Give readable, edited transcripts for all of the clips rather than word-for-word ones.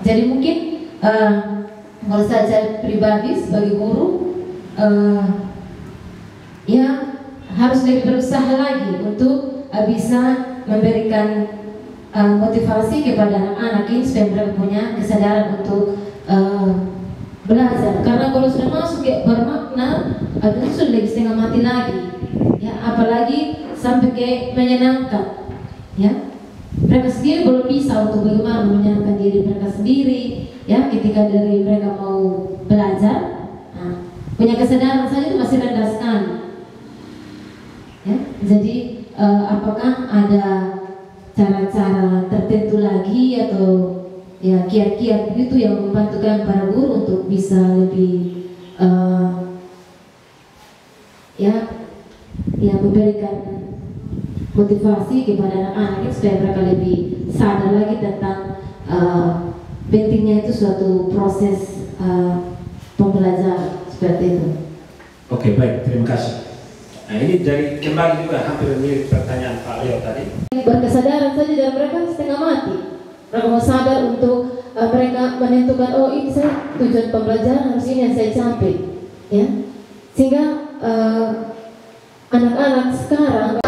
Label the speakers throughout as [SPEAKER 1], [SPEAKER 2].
[SPEAKER 1] Jadi mungkin kalau saya pribadi sebagai guru, ya harus lebih berusaha lagi untuk bisa memberikan motivasi kepada anak-anak ini supaya mereka punya kesadaran untuk belajar. Karena kalau sudah masuk ke bermakna, itu sudah lebih setengah mati lagi. Ya, apalagi sampai ke menyenangkan. Ya, mereka sendiri belum bisa untuk bagaimana menyenangkan diri mereka sendiri. Ya, ketika dari mereka mau belajar, punya kesadaran saja itu masih rendah sekali. Ya, jadi apakah ada cara-cara tertentu lagi atau ya kiat-kiat begitu yang membantukan para guru untuk bisa lebih ya memberikan motivasi kepada anak-anak supaya mereka lebih sadar lagi tentang pentingnya itu suatu proses pembelajaran seperti itu.
[SPEAKER 2] Oke, baik, terima kasih. Nah, ini dari kembali juga hampir mirip pertanyaan Pak Leo tadi.
[SPEAKER 1] Berkesadaran saja dan mereka setengah mati. Mereka mau sadar untuk mereka menentukan, oh ini saya tujuan pembelajaran harus ini yang saya capai, ya. Sehingga anak-anak sekarang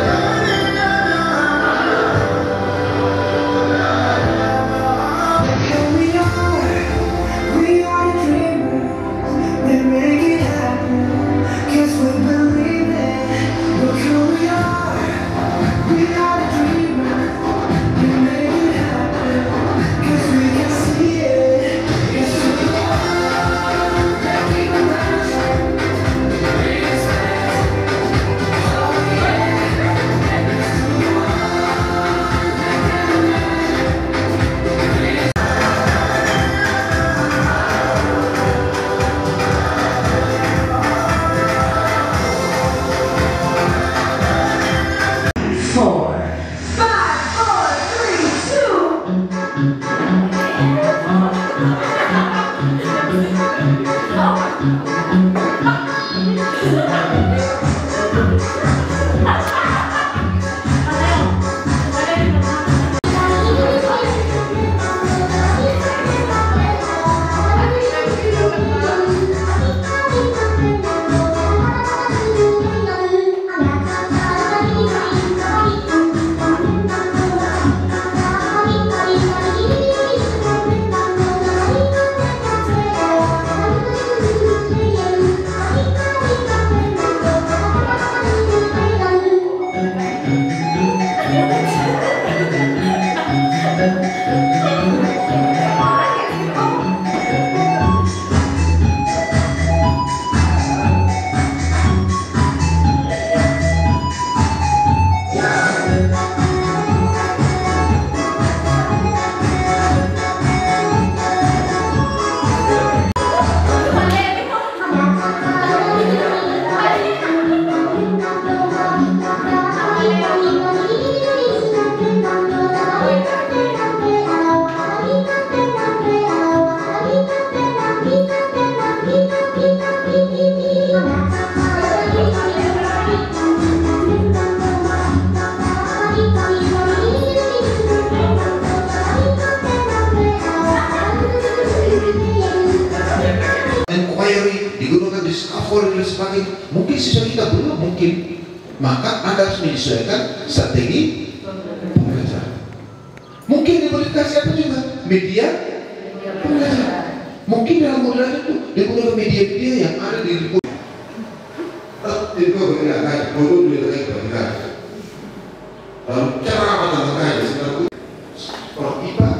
[SPEAKER 3] mungkin siswa kita belum mungkin, maka Anda harus menyesuaikan strategi pembelajaran. Mungkin dimodifikasi apa juga media pembelajaran. Mungkin dalam modal itu digunakan media-media yang ada di lingkungan. Lalu cara apa tentang sebenarnya? Kalau IPA,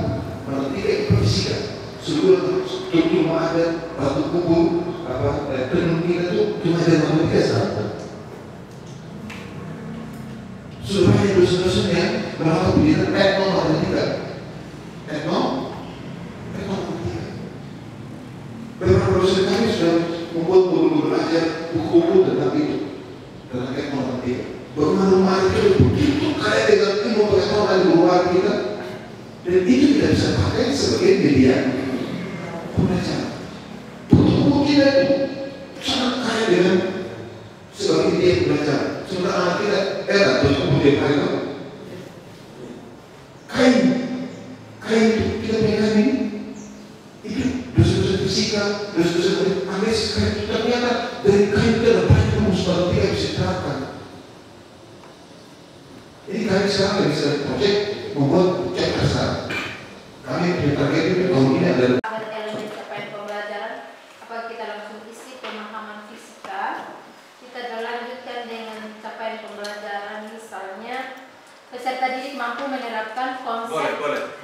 [SPEAKER 3] kalau tidak IPA fisika, seluruh cuma ada batu kubur, tenun kita itu cuma ada matematika saja. Supaya dosen-dosennya melakukan pendidikan etnomatematika, etnomatematika. Beberapa dosen kami sudah membuat modul belajar buku-buku tentang itu, tentang etnomatematika. Bagaimana itu begitu kaya dengan ilmu pengetahuan di luar kita, dan itu tidak bisa pakai sebagai media pembelajaran. Buku-buku kita itu sangat kaya dengan sebagai media pembelajaran. Sementara anak kita buku-buku dia kaya itu kain itu kita punya kain ini fisika dan seterusnya. Analisis kain itu ternyata dari kain itu ada banyak rumus baru tidak bisa diterapkan. Ini kami sekarang lagi sedang proyek membuat cek kasar. Kami punya target itu tahun ini adalah
[SPEAKER 4] elemen capaian pembelajaran. Apakah kita langsung isi pemahaman fisika? Kita lanjutkan dengan capaian pembelajaran, misalnya peserta didik mampu menerapkan konsep.
[SPEAKER 5] Boleh.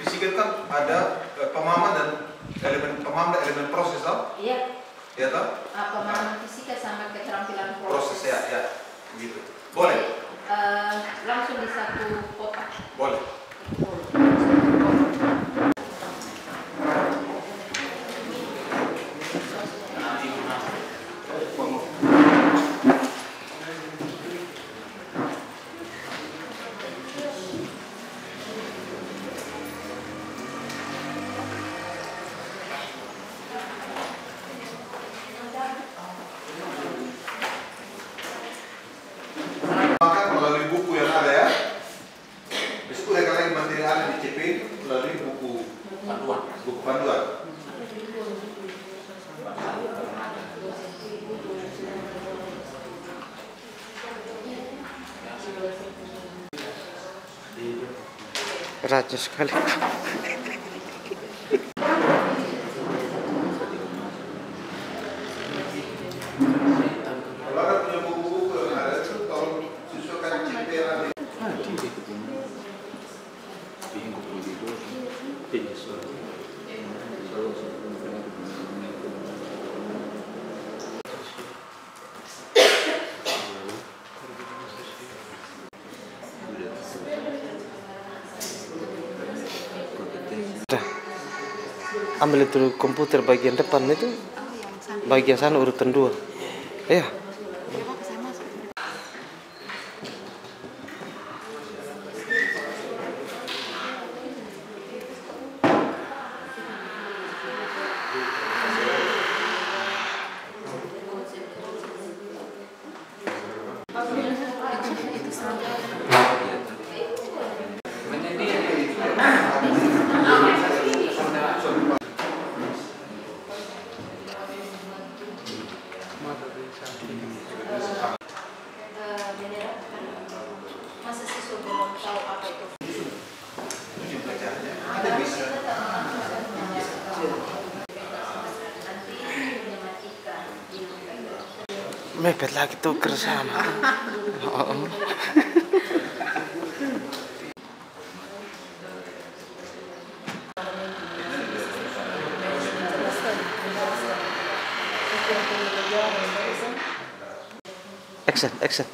[SPEAKER 5] Fisika kan ada pemahaman dan elemen proses, toh?
[SPEAKER 4] Iya.
[SPEAKER 5] Ya toh?
[SPEAKER 4] Pemahaman fisika sama keterampilan proses.
[SPEAKER 5] Ya, begitu. Boleh.
[SPEAKER 4] Langsung di satu kotak.
[SPEAKER 5] Boleh. Melalui buku yang ada ya. Besok mereka lagi materi ada di CP melalui buku panduan.
[SPEAKER 6] Raja sekali.
[SPEAKER 5] Kalau ada punya buku-buku yang ada itu tolong sesuaikan CP yang ada.
[SPEAKER 6] Ambil itu komputer bagian depan itu, bagian sana urutan 2. Ya.
[SPEAKER 4] Masa siswa belum tahu apa itu?
[SPEAKER 6] Mepet lagi tuh bersama. Action.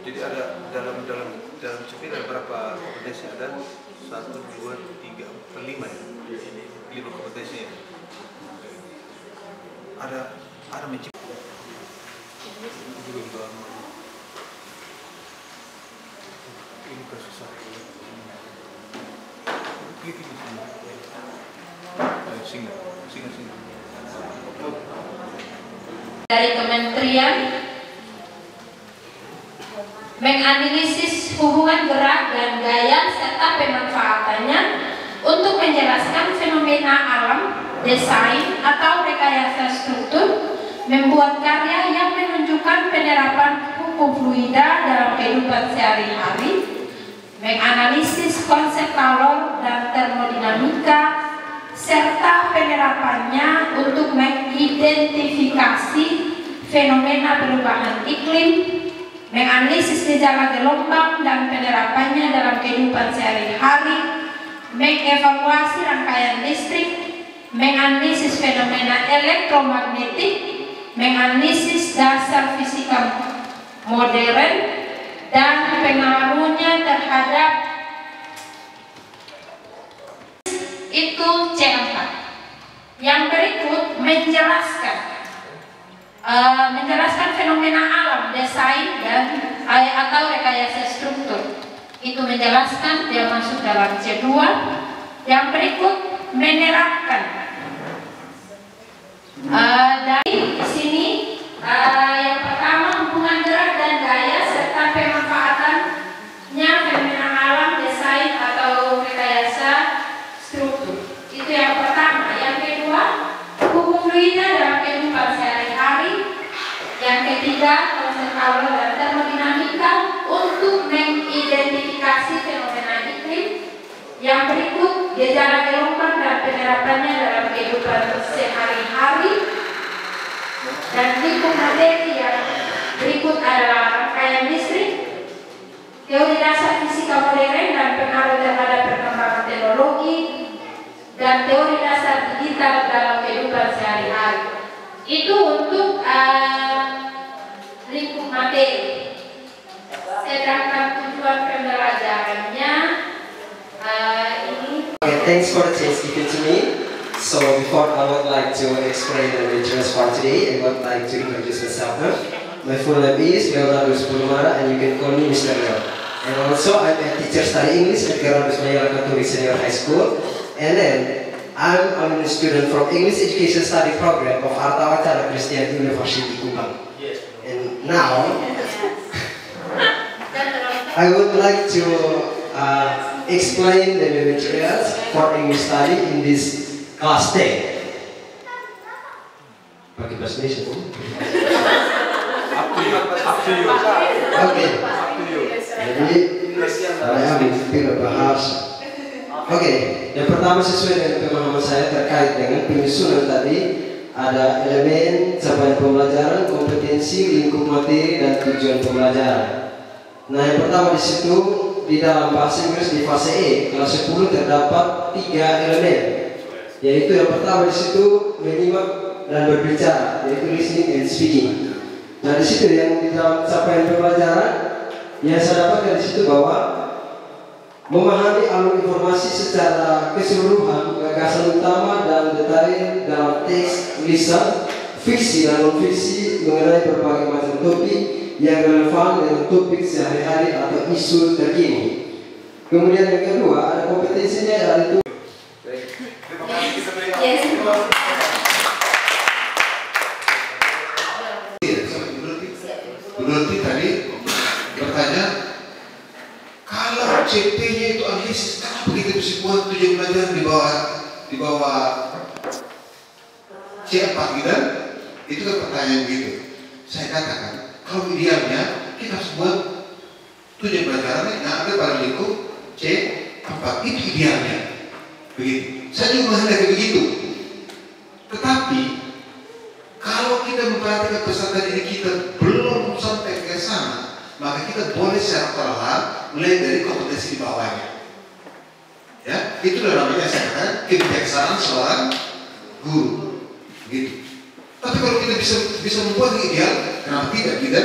[SPEAKER 5] Jadi ada dalam CP ada berapa kompetensi? Ada 1, 2, 3, 4, 5 ya? 5 kompetensi ya? Ada mencipta. Ini kasus satu. Klik ini singa.
[SPEAKER 4] Dari kementerian menganalisis hubungan gerak dan gaya serta pemanfaatannya untuk menjelaskan fenomena alam, desain atau rekayasa struktur, membuat karya yang menunjukkan penerapan hukum fluida dalam kehidupan sehari-hari, menganalisis konsep kalor dan termodinamika serta penerapannya untuk mengidentifikasi fenomena perubahan iklim, menganalisis gejala gelombang dan penerapannya dalam kehidupan sehari-hari, mengevaluasi rangkaian listrik, menganalisis fenomena elektromagnetik, menganalisis dasar fisika modern dan pengaruhnya terhadap itu C4. Yang berikut menjelaskan fenomena alam, desain dan atau rekayasa struktur. Itu menjelaskan, dia masuk dalam C2. Yang berikut menerapkan. Dari sini yang pertama hubungan gerak dan gaya serta pemanfaatannya fenomena alam, desain atau rekayasa struktur. Itu yang pertama. Yang kedua, hukum fluida dalam kehidupan sehari-hari. Yang ketiga, konsep alur dan termodinamika untuk mengidentifikasi fenomena iklim. Yang berikut, gejala gelombang dan penerapannya dalam kehidupan sehari-hari. Dan lingkup materi yang berikut adalah rangkaian listrik, teori dasar fisika modern dan pengaruh terhadap perkembangan teknologi, dan teori dasar digital dalam kehidupan sehari-hari. Itu untuk lingkup materi. Sedangkan tujuan pembelajarannya ini.
[SPEAKER 7] Okay, thanks for the chance given to me. So before I would like to explain the lectures for today, I would like to introduce myself. My full name is Leonardo Spulumara, and you can call me Mr. Leo. And also I'm a teacher studying English at Gerardus Mayala Catholic Senior High School. And then I'm a student from English Education Study Program of Arta Wacana Christian University Kupang. And now I would like to explain the materials for English study in this class 10. Pakai bahasa Indonesia tuh?
[SPEAKER 5] Up to you.
[SPEAKER 7] Oke. Jadi saya tidak bahas. Oke, yang pertama sesuai dengan pemahaman saya terkait dengan penyusunan tadi, ada elemen, capaian pembelajaran, kompetensi, lingkup materi, dan tujuan pembelajaran. Nah, yang pertama di situ di dalam bahasa Inggris di fase E kelas 10 terdapat 3 elemen, yaitu yang pertama di situ menyimak dan berbicara, yaitu listening and speaking. Nah, di situ yang di dalam capaian pembelajaran yang saya dapatkan di situ bahwa memahami alur informasi secara keseluruhan, gagasan utama dan detail dalam teks, tulisan, fiksi dan non-fiksi mengenai berbagai macam topik yang relevan dengan topik sehari-hari atau isu terkini. Kemudian yang kedua ada kompetensinya, yaitu
[SPEAKER 3] Berarti tadi bertanya, kalau CP-nya itu analisis, kenapa kita mesti buat tujuan pelajaran di bawah C4 gitu? Itu kan pertanyaan begitu. Saya katakan, kalau idealnya kita harus buat tujuan pelajaran yang ada pada lingkup C4, itu idealnya. Begitu. Saya juga menghendaki begitu. Tetapi kalau kita memperhatikan pesan tadi ini kita belum sampai ke sana, maka kita boleh secara perlahan mulai dari kompetensi di bawahnya. Ya, itu namanya saya katakan kebijaksanaan seorang guru. Gitu. Tapi kalau kita bisa membuat yang ideal, kenapa tidak kita?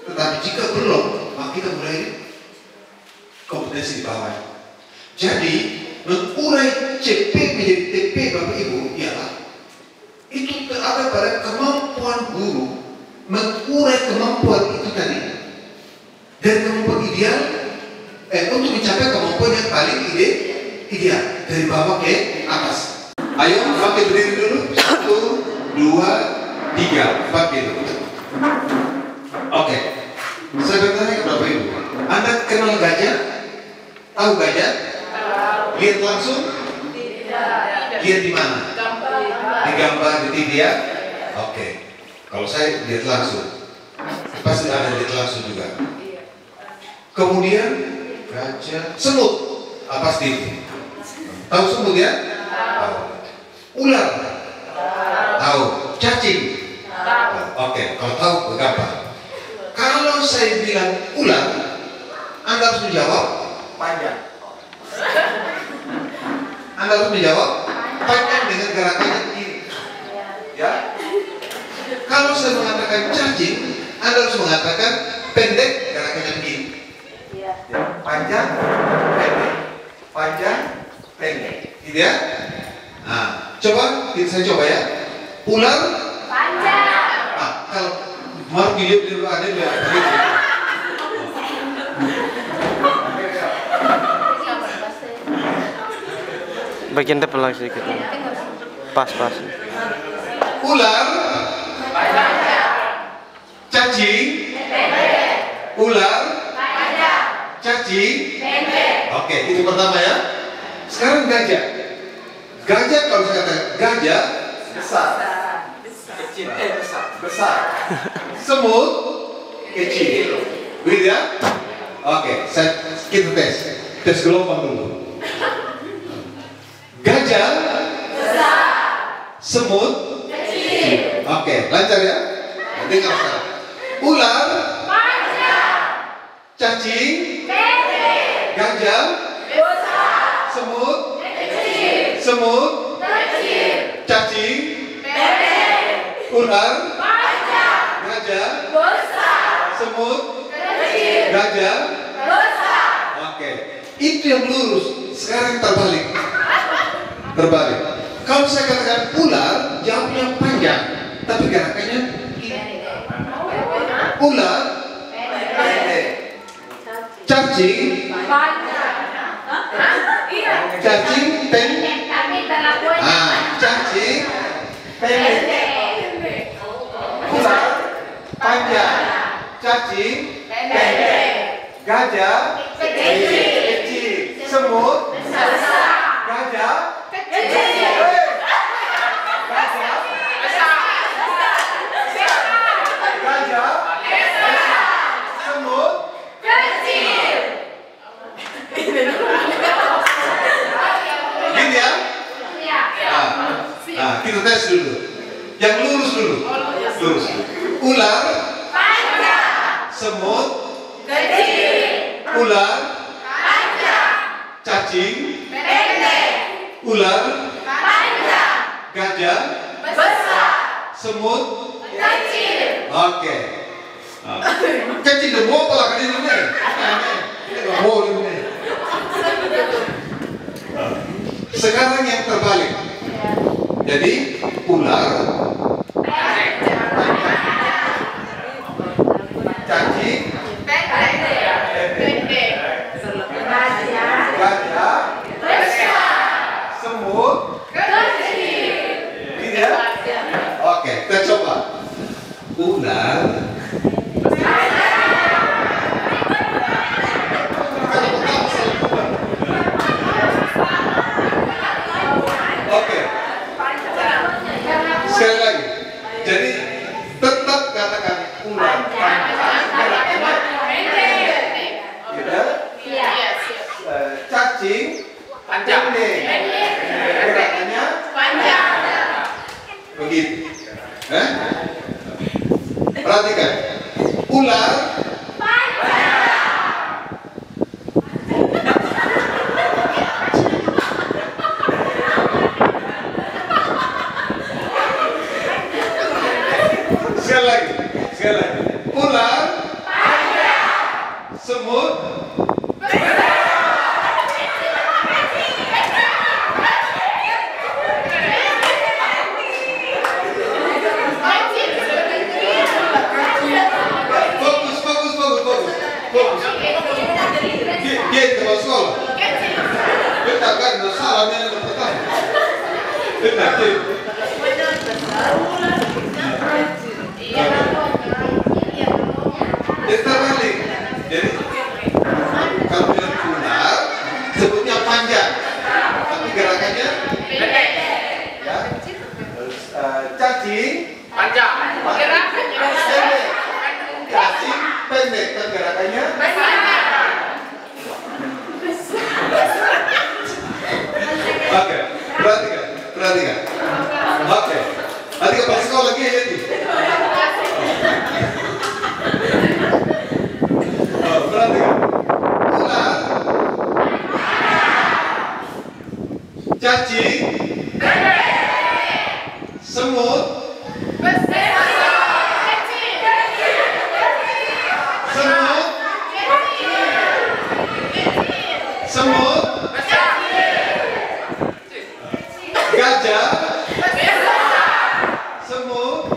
[SPEAKER 3] Tetapi jika belum, maka kita mulai kompetensi di bawahnya. Jadi mengurai CP menjadi TP Bapak Ibu ialah itu ada pada kemampuan guru mengurai kemampuan itu tadi dan kemampuan ideal untuk mencapai kemampuan yang paling ideal dari bawah ke atas. Ayo pakai berdiri dulu. 1, 2, 3, pakai dulu. Oke. Saya bertanya ke Bapak Ibu, Anda kenal gajah? Tahu gajah? Lihat langsung? Tidak. Lihat di mana? Di gambar di TV ya? Oke. Kalau saya lihat langsung, pasti Anda lihat langsung juga. Kemudian gajah, semut, pasti itu. Tahu semut ya? Tahu. Ular, tahu. Cacing, oke. Kalau tahu gampang. Kalau saya bilang ular, Anda harus menjawab panjang. Anda harus menjawab panjang dengan gerakannya begini. Ya. Kalau saya mengatakan cacing, Anda harus mengatakan pendek gerakannya begini. Ya. Panjang, pendek. Panjang, pendek. Gitu ya? Nah, Coba, saya coba ya. Ular
[SPEAKER 4] Panjang.
[SPEAKER 3] kalau mau dilihat dulu ada lihat.
[SPEAKER 6] Bagian depan lagi sedikit. Pas.
[SPEAKER 3] Ular cacing. Ular cacing. Oke, itu pertama ya. Sekarang gajah. Gajah kalau saya katakan gajah besar. Kecil, besar. Semut kecil. Begitu ya? Oke, kita tes gelombang dulu. Gajah besar. Semut kecil. Oke, lancar ya? Dengar sekarang. Ular panjang. Cacing pendek. Gajah besar. Semut kecil. Semut kecil. Cacing pendek. Ular panjang. Gajah besar. Semut kecil. Gajah besar. Oke, itu yang lurus. Sekarang terbalik. Kalau saya katakan ular, jawabnya panjang, tapi gerakannya ular pendek. Cacing panjang. Cacing pendek. Cacing pendek. Ular panjang. Cacing pendek. Gajah kecil. Semut gajah kecil. Gajah semut kecil. Gini ya? Kita tes dulu. Yang lurus dulu. Lurus. Ular panjang. Semut kecil. Ular panjang. Cacing pendek. Ular panjang. Gajah besar. Semut kecil. Oke. Kecil itu mau apa lagi ini? Mau ini. Sekarang yang terbalik. Jadi ular cacing pendek. Gajah semut kecil. Gitu ya? Oke, kita coba. Ular oke. Sekali lagi. Jadi tetap katakan ular cacing pendek. Gerakannya panjang. Begitu. Perhatikan. Ular sekali lagi. Ular semut dia di sekolah. Kita kan salah yang pertama. Kita balik. Jadi kalau bilang ular sebutnya panjang, tapi gerakannya pendek. Ya. Cacing panjang. Gerakannya pendek. Cacing pendek, tapi gerakannya panjang. Oke, perhatikan. Oke, nanti ke sekolah lagi ya ini. Perhatikan. Ular, cacing, semut, semut, gajah semut,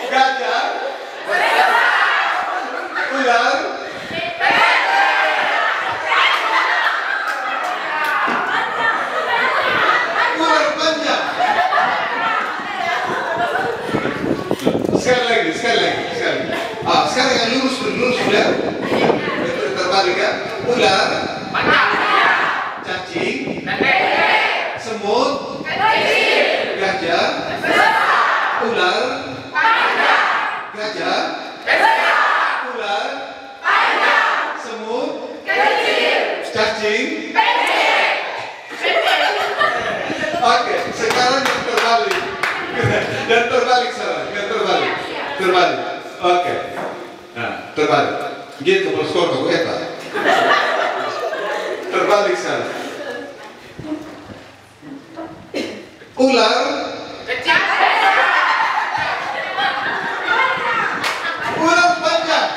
[SPEAKER 3] gajah, ular, ular panjang. Sekali lagi. Sekarang yang lurus ya. Terbalik ya. Ular, cacing, semut, gajah, ular, gajah, ular, semut, cacing. Oke, sekarang yang terbalik. Dan terbalik salah, yang terbalik. Oke. Nah, terbalik. Gitu kalau skor aku eta. Terbalik salah. Ular, ular panjang.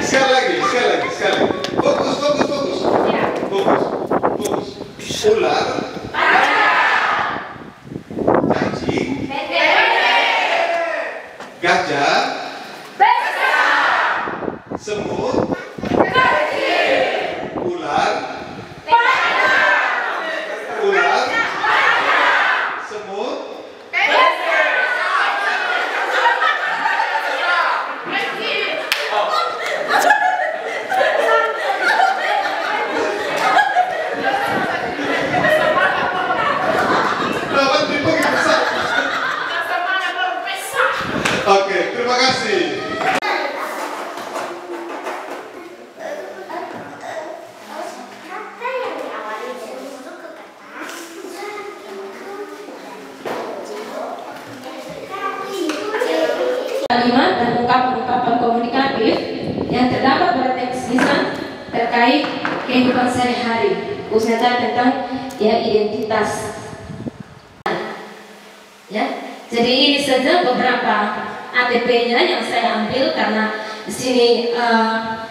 [SPEAKER 3] Sekali lagi. Fokus. Ular, cacing, gajah, semut, ular, semut, Oke, terima kasih.
[SPEAKER 1] Kalimat dan ungkapan komunikatif yang terdapat pada teks lisan terkait kehidupan sehari-hari, khususnya tentang identitas. Ya, jadi ini saja beberapa ATP-nya yang saya ambil karena di sini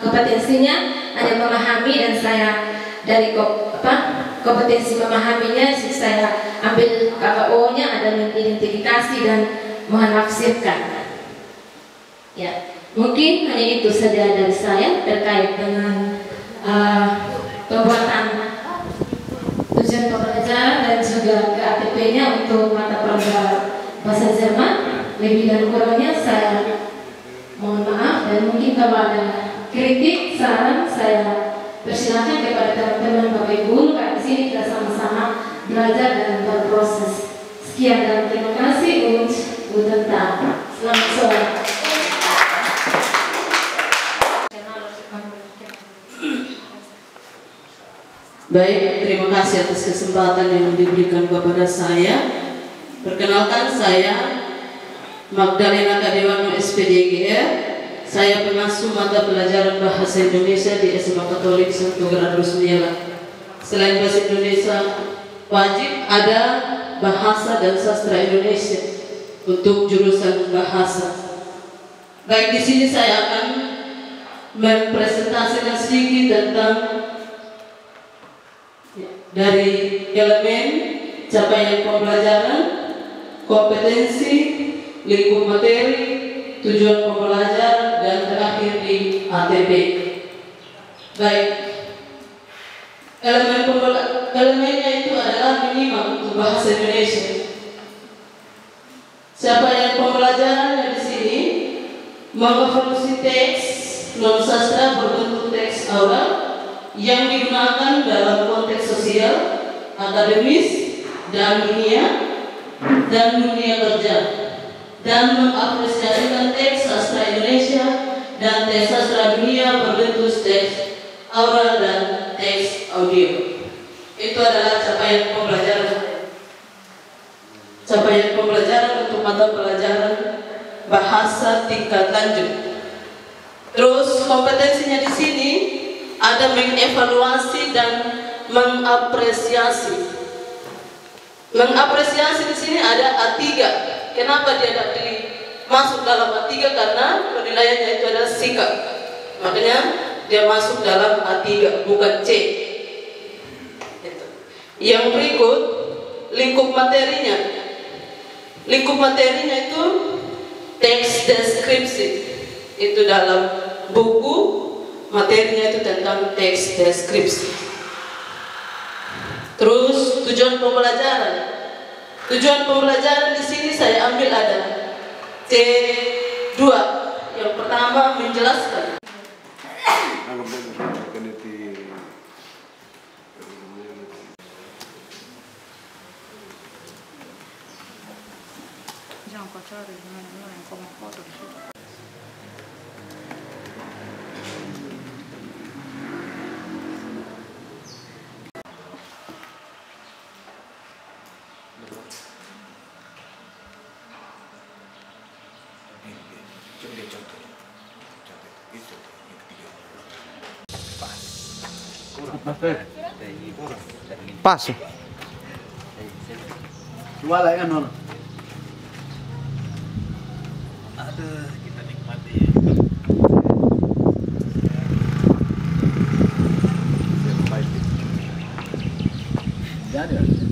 [SPEAKER 1] kompetensinya hanya memahami dan saya dari kompetensi memahaminya saya ambil KKO-nya ada mengidentifikasi dan menafsirkan. Ya, mungkin hanya itu saja dari saya terkait dengan pembuatan tujuan pembelajaran dan juga ATP-nya untuk mata pelajaran bahasa Jerman. Lebih dan kurangnya saya mohon maaf, dan mungkin kalau ada kritik, saran, saya persilakan kepada teman-teman Bapak Ibu karena di sini kita sama-sama belajar dan berproses. Sekian dan terima kasih untuk guten Tag. Selamat sore.
[SPEAKER 8] Baik, terima kasih atas kesempatan yang diberikan kepada saya. Perkenalkan, saya Magdalena Kadewano SPDGR. Saya pengasuh mata pelajaran Bahasa Indonesia di SMA Katolik Santo Gradus Niela. Selain Bahasa Indonesia, wajib ada Bahasa dan Sastra Indonesia untuk jurusan Bahasa. Baik, di sini saya akan mempresentasikan sedikit tentang dari elemen capaian pembelajaran, kompetensi, lingkup materi, tujuan pembelajaran, dan terakhir di ATP. Baik, elemennya itu adalah minimal untuk bahasa Indonesia. Capaian pembelajarannya di sini mengevaluasi teks non sastra berbentuk teks oral yang digunakan dalam konteks sosial, akademis, dan dunia kerja, dan mengapresiasikan teks sastra Indonesia dan teks sastra dunia berbentuk teks oral dan teks audio. Itu adalah capaian pembelajaran. Capaian pembelajaran untuk mata pelajaran bahasa tingkat lanjut. Terus kompetensinya di sini ada mengevaluasi dan mengapresiasi. Mengapresiasi di sini ada A3. Kenapa dia dapat masuk dalam A3? Karena penilaiannya itu adalah sikap. Makanya dia masuk dalam A3, bukan C. Itu. Yang berikut, lingkup materinya. Lingkup materinya itu teks deskripsi. Itu dalam buku, materinya itu tentang teks deskripsi. Terus tujuan pembelajaran. Tujuan pembelajaran di sini saya ambil ada C2. Yang pertama menjelaskan.
[SPEAKER 4] Jangan kau cari mana yang kau mau foto di situ.
[SPEAKER 6] Pas.
[SPEAKER 9] Dua lah kan Nono.
[SPEAKER 5] Ada kita nikmati.
[SPEAKER 9] Jadi.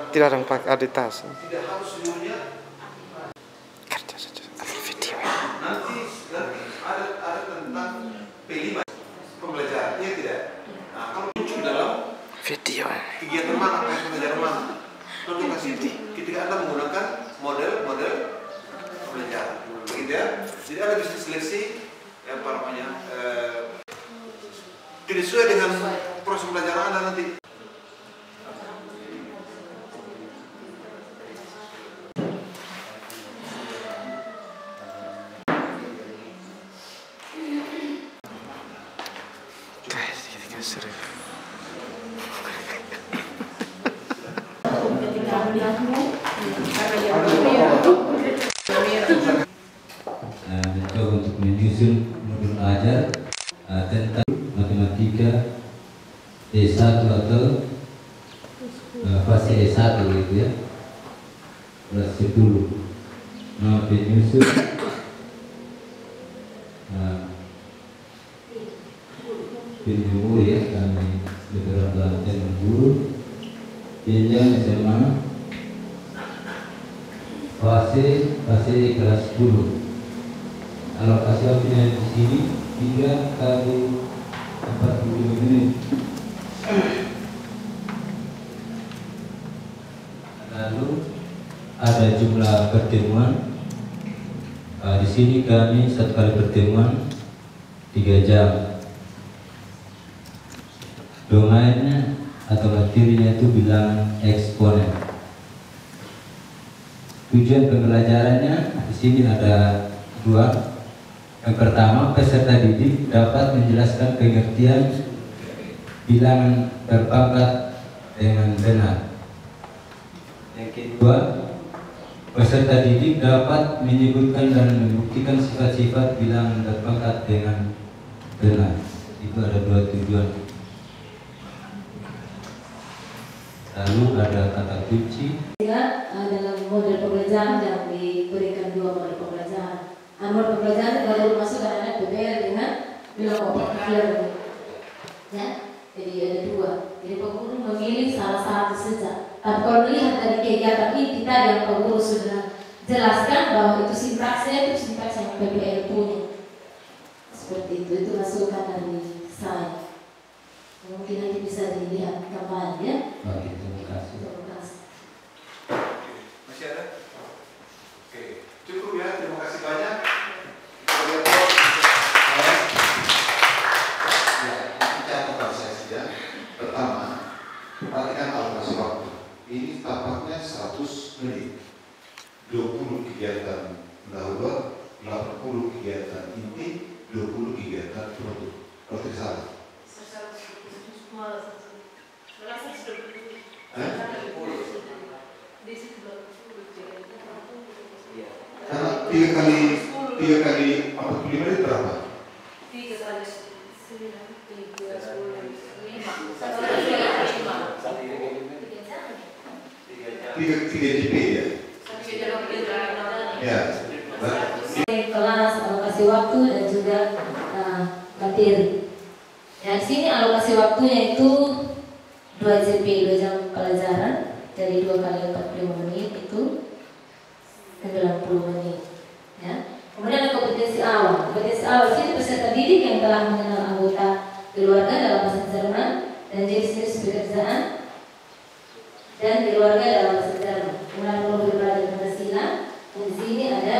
[SPEAKER 6] Tidak ada yang pakai aditas.
[SPEAKER 3] Tidak harus seluruhnya.
[SPEAKER 6] Kerja saja. Ambil video.
[SPEAKER 3] Nanti ada tentang P5 pembelajaran, iya tidak? Nah, kalau muncul dalam
[SPEAKER 6] Video.
[SPEAKER 3] kegiatan mana, pembelajaran mana? Lalu kasih ketika Anda menggunakan model pembelajaran, begitu ya? Jadi Anda bisa seleksi yang apa namanya tidak sesuai dengan proses pembelajaran Anda nanti.
[SPEAKER 10] Mencoba untuk menyusun modul ajar tentang matematika E1 atau fase E1 gitu ya, kelas 10. Nah, penyusun penjuru ya, kami beberapa dan guru jenjang SMA fase kelas 10. Alokasi waktunya di sini 3 kali 45 menit. Lalu ada jumlah pertemuan. Di sini kami 1 kali pertemuan 3 jam. Domainnya atau materinya itu bilangan eksponen. Tujuan pembelajarannya di sini ada 2. Yang pertama, peserta didik dapat menjelaskan pengertian bilangan berpangkat dengan benar. Yang kedua, peserta didik dapat menyebutkan dan membuktikan sifat-sifat bilangan berpangkat dengan benar. Itu ada 2 tujuan. Lalu ada kata kunci.
[SPEAKER 1] Dalam model pembelajaran yang diberikan 2 model pembelajaran. Model pembelajaran baru masuk anak PBL dengan bilang populer, ya. Jadi ada 2. Jadi peguru memilih salah satu saja. Tapi kalau melihat dari kegiatan ini tadi yang peguru sudah jelaskan bahwa itu sintaksnya itu sintaks yang PBL punya. Seperti itu masukan dari saya. Mungkin nanti bisa dilihat kembali ya.
[SPEAKER 10] Oke, terima kasih.
[SPEAKER 1] Terima kasih.
[SPEAKER 3] Masih ada? Oke, cukup ya. Terima kasih banyak. Ya, catatan saya saja. Pertama, perhatikan alokasi waktu. Ini tapaknya 100 menit. 20 kegiatan pendahuluan, 80 kegiatan inti, 20 kegiatan produk. Kalau tidak salah. Karena 3 kali 45 itu berapa?
[SPEAKER 4] 3 kali 9.
[SPEAKER 3] Tiga JP ya. Ya.
[SPEAKER 1] Kelas, alokasi waktu dan juga materi. Ya, di sini alokasi waktunya itu 2 JP, 2 jam pelajaran, dari 2 kali 45 menit itu 90 menit. Ya. Kemudian ada kompetensi awal. Kompetensi awal sini peserta didik yang telah mengenal anggota keluarga dalam bahasa Jerman dan jenis-jenis pekerjaan dan keluarga dalam bahasa Jerman. Kemudian perlu belajar Pancasila. Dan di sini ada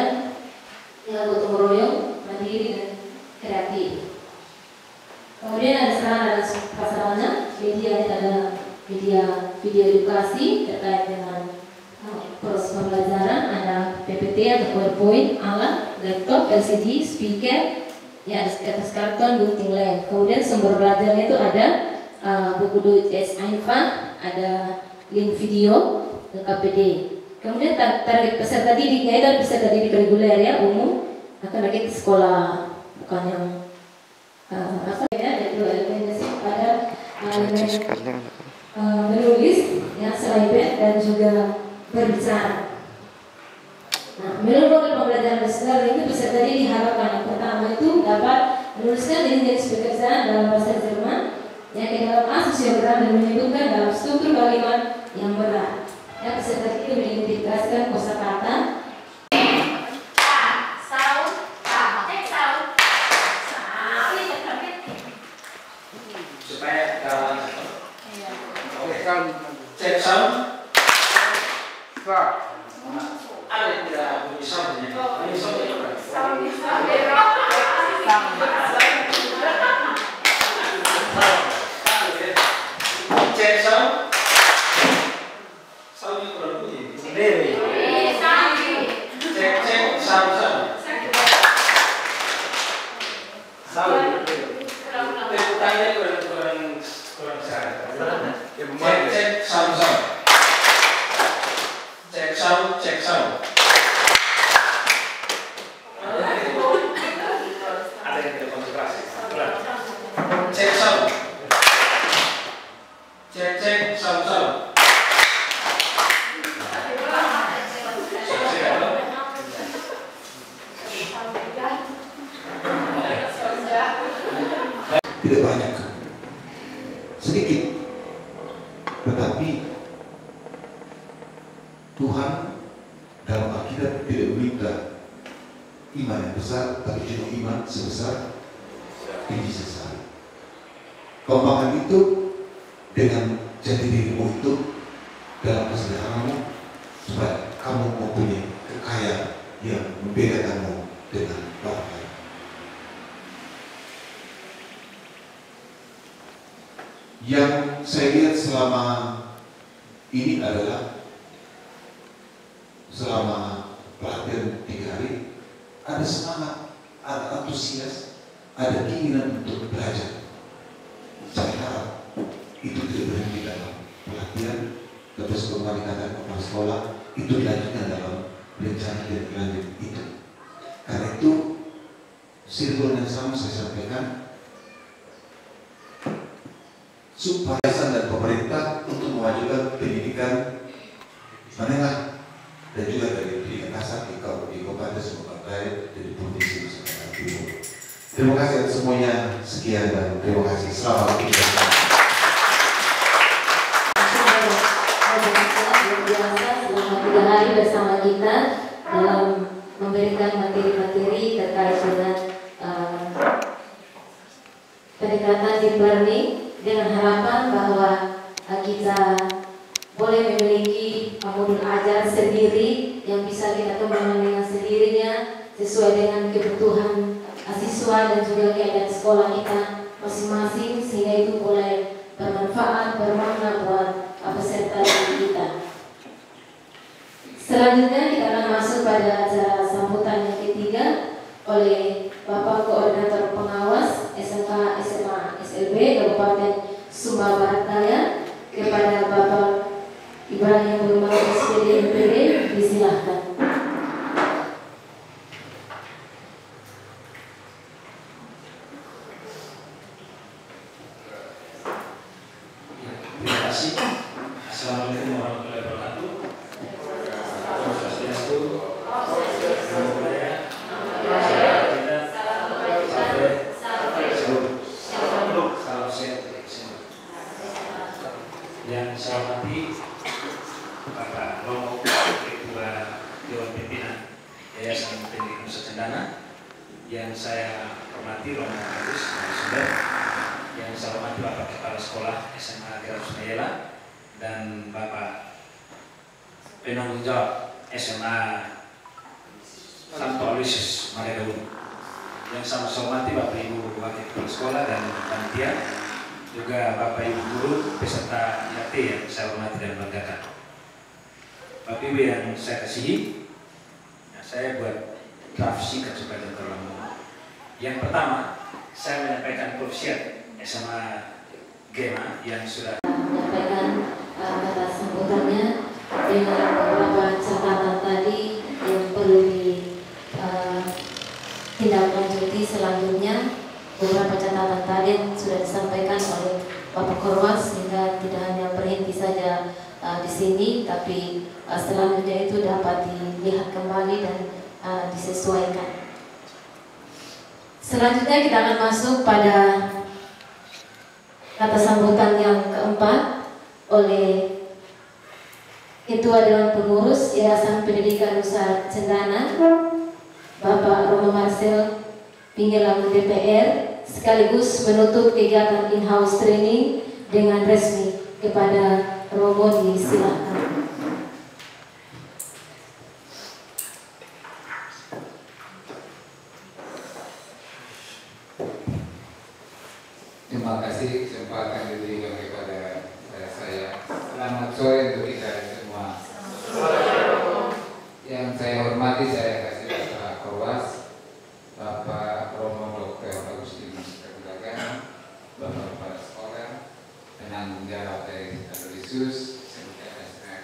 [SPEAKER 1] yang gotong royong, mandiri dan kreatif. Kemudian ada sarana dan prasarana. Media ada media video edukasi terkait dengan proses pembelajaran, ada PPT atau PowerPoint, alat, laptop, LCD, speaker, ya ada kertas karton, gunting lem. Kemudian sumber belajarnya itu ada buku DUIS Ainfa, ada link video, dan KPD. Kemudian target peserta didiknya itu ada peserta didik reguler ya, umum, akan sekolah, bukan yang apa ya, ada 2 elemen ada menulis, ya slide dan juga berbicara. Nah, menurut pembelajaran besar ini peserta didik diharapkan yang pertama itu dapat menuliskan jenis pekerjaan dalam bahasa Jerman yang ke dalam asus yang berat dan menyebutkan dalam struktur kalimat yang berat. Ya, peserta didik mengidentifikasikan kosakata
[SPEAKER 2] supaya cek sound. Ada yang tidak bunyi soundnya. Bunyi soundnya berapa? Cek sound. Soundnya kurang bunyi. Sendiri. Cek sound. Sound. Tanya kurang sehat. Cek sound. Cek sound. Ada yang tidak konsentrasi. Cek sound. Cek sound.
[SPEAKER 3] Tidak banyak, sedikit, tetapi Tuhan dalam Alkitab tidak meminta iman yang besar, tapi cuma iman sebesar biji sesar. Kembangan itu dengan jati dirimu itu dalam kesederhanaanmu, supaya kamu mempunyai kekayaan yang membedakanmu dengan orang lain. Yang saya lihat selama ini adalah selama pelatihan 3 hari ada semangat, ada antusias, ada keinginan untuk belajar. Saya harap itu tidak berhenti dalam pelatihan, terus kembali kata kepala sekolah, itu dilanjutkan dalam rencana dan lanjut itu. Karena itu sirkul yang sama saya sampaikan, supaya dan pemerintah untuk memajukan pendidikan menengah dan juga dari pendidikan dasar di kabupaten Sumatera Barat dan di provinsi Nusa Timur. Terima kasih atas semuanya, sekian dan terima kasih. Selamat tinggal.
[SPEAKER 1] Selama 3 hari bersama kita dalam memberikan materi-materi terkait dengan pendekatan deep learning, dengan harapan bahwa kita boleh memiliki modul ajar sendiri yang bisa kita kembangkan dengan sendirinya sesuai dengan kebutuhan siswa dan juga keadaan sekolah kita masing-masing, sehingga itu boleh bermanfaat, bermakna buat peserta kita. Selanjutnya kita akan masuk pada acara sambutan yang ketiga oleh Bapak Koordinator Pengawas SMK SMA SLB Kabupaten Sumba Barat Daya kepada Bapak Ibrahim Burman SPD MPD, disilahkan.
[SPEAKER 2] kasih. Assalamualaikum warahmatullahi wabarakatuh. Om Swastiastu, Namo Buddhaya, salam sehat. Yang saya hormati Bapak Romo, Ketua Dewan Pimpinan Yayasan Pendidikan Nusa Cendana, yang saya hormati Romo Agus Sumber, yang saya hormati Bapak Kepala Sekolah SMA Gerardo Mayela, dan Bapak penanggung jawab SMA Santo Aloysius Maredaun, yang sama saya hormati Bapak Ibu Wakil Kepala Sekolah dan panitia, juga Bapak Ibu guru peserta IAT yang saya hormati dan banggakan. Bapak Ibu yang saya kasihi, saya buat draft singkat supaya tidak terlalu lama. Yang pertama, saya menyampaikan profesiat SMA Gema yang sudah
[SPEAKER 1] menyampaikan kata sambutannya dengan beberapa catatan tadi yang perlu ditindaklanjuti selanjutnya. Beberapa catatan tadi yang sudah disampaikan oleh Bapak Korwas, sehingga tidak hanya berhenti saja di sini, tapi selanjutnya itu dapat dilihat kembali dan disesuaikan. Selanjutnya kita akan masuk pada kata sambutan yang keempat oleh Ketua Dewan Pengurus Yayasan Pendidikan Nusa Cendana, Bapak Romo Marcel Pinggelamu DPR, sekaligus menutup kegiatan in-house training dengan resmi. Kepada Romo disilakan.
[SPEAKER 11] Terima kasih kesempatan diberikan kepada saya. Selamat sore untuk kita semua. Yang saya hormati, saya kasih Bapak Korwas, Bapak Romo Dr. Agustinus Kebijakan, Bapak Kepala Sekolah, penanggung jawab dari Aloysius,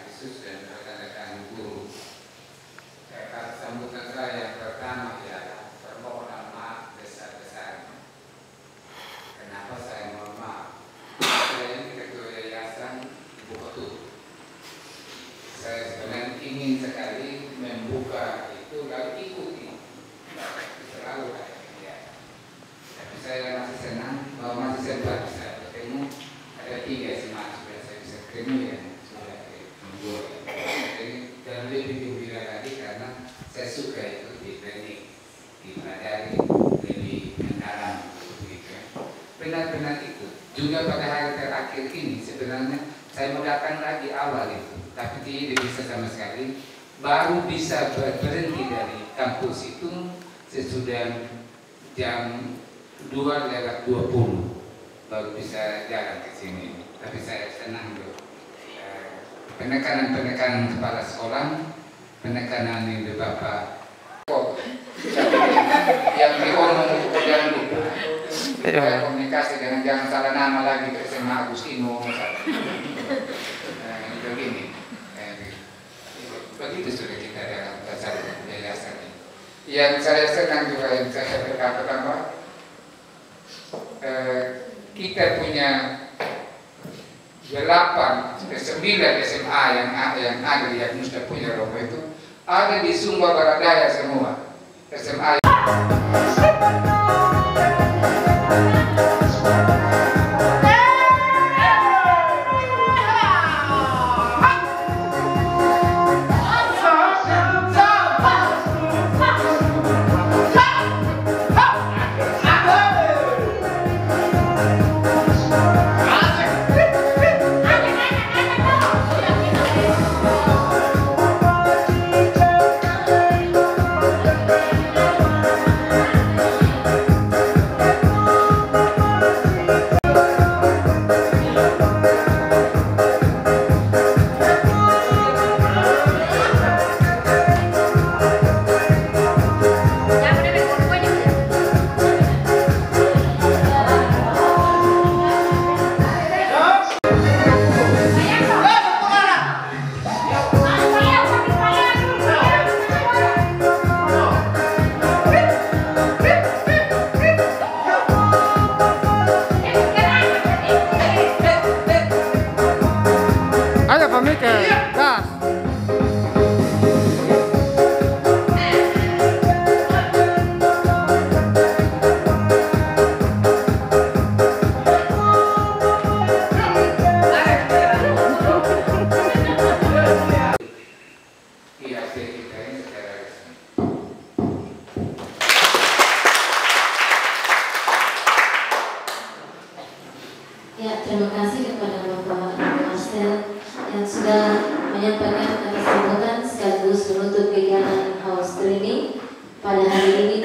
[SPEAKER 11] khusus dan rekan-rekan guru. Kata sambutan saya yang pertama adalah permohonan maaf besar-besarnya. Kenapa saya mohon maaf? Saya ini ketua yayasan Bukotu. Saya sebenarnya ingin sekali membuka itu lalu ikuti, selalu ada kegiatan. Tapi saya masih senang bahwa masih sempat bisa bertemu. Ada 3 SMA sudah saya bisa ketemu yang sudah kedua. Dan lebih gembira lagi karena saya suka itu di training, dipelajari, lebih mendalam begitu. Benar-benar ikut. Juga pada hari terakhir ini sebenarnya saya mau datang lagi awal itu, tapi tidak bisa sama sekali. Baru bisa berhenti dari kampus itu sesudah jam 2:20 baru bisa jalan ke sini. Tapi saya senang loh. Penekanan kepala sekolah, penekanan ini Bapak yang diomong jangan lupa. Saya komunikasi dengan jangan salah nama lagi ke SMA Agustinus. Begini, begitu sudah kita dalam dasar yayasan ini. Yang saya senang juga yang saya katakan bahwa kita punya 8 ke 9 SMA yang ada di Nusa punya Romo itu ada di Sumba Barat Daya semua SMA.
[SPEAKER 1] house training. Pada hari ini